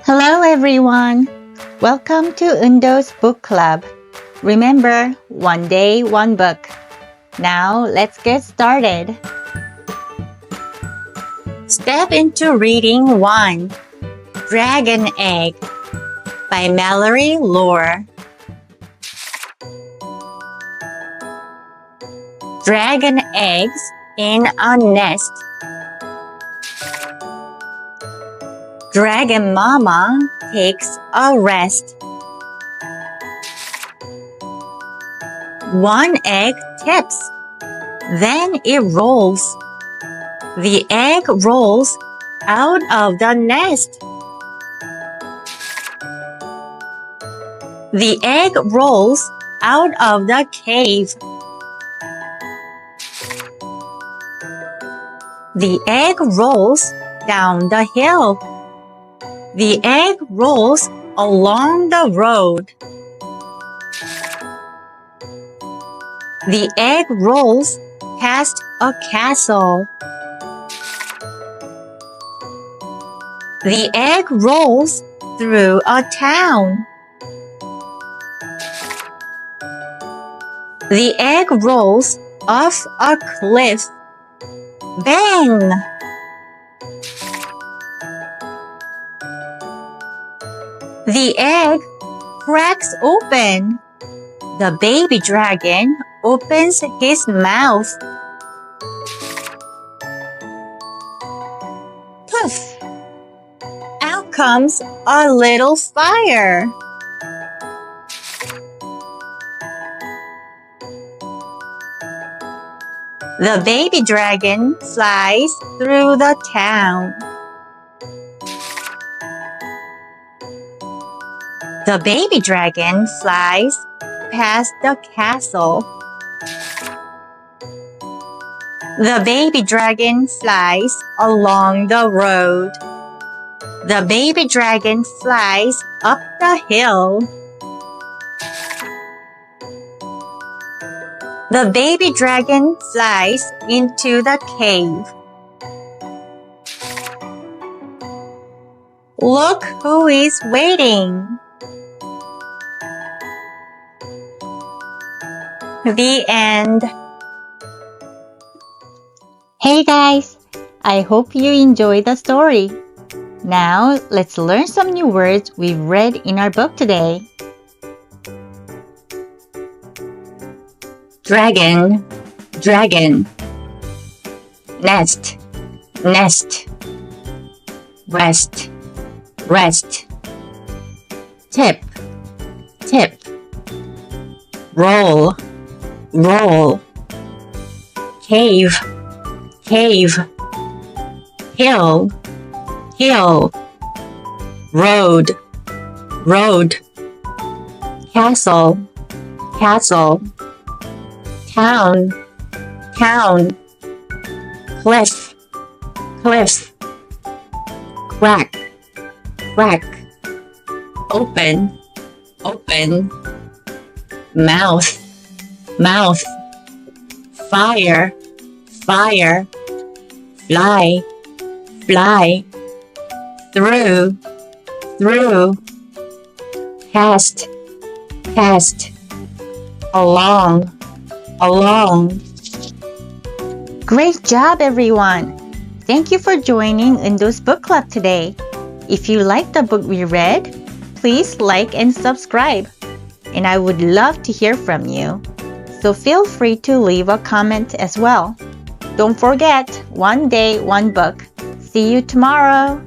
Hello everyone! Welcome to Eundo's Book Club. Remember, one day, one book. Now let's get started. Step into reading 1. Dragon Egg by Mallory Lohr. Dragon eggs in a nest. Dragon Mama takes a rest. One egg tips, then it rolls. The egg rolls out of the nest. The egg rolls out of the cave. The egg rolls down the hill. The egg rolls along the road. The egg rolls past a castle. The egg rolls through a town. The egg rolls off a cliff. Bang! The egg cracks open. The baby dragon opens his mouth. Poof! Out comes a little fire. The baby dragon flies through the town. The baby dragon flies past the castle. The baby dragon flies along the road. The baby dragon flies up the hill. The baby dragon flies into the cave. Look who is waiting. The end. Hey guys, I hope you enjoyed the story. Now let's learn some new words we've read in our book today. Dragon, dragon. Nest, nest. Rest, rest. Tip, tip. Roll, roll. Cave, cave. Hill, hill. Road, road. Castle, castle. Town, town. Cliff, cliff. Crack, crack. Open, open. Mouth, mouth. Fire, fire. Fly, fly. Through, through. Past, past. Along, along. Great job, everyone! Thank you for joining Eundo's Book Club today. If you liked the book we read, please like and subscribe. And I would love to hear from you. So feel free to leave a comment as well. Don't forget, one day, one book. See you tomorrow!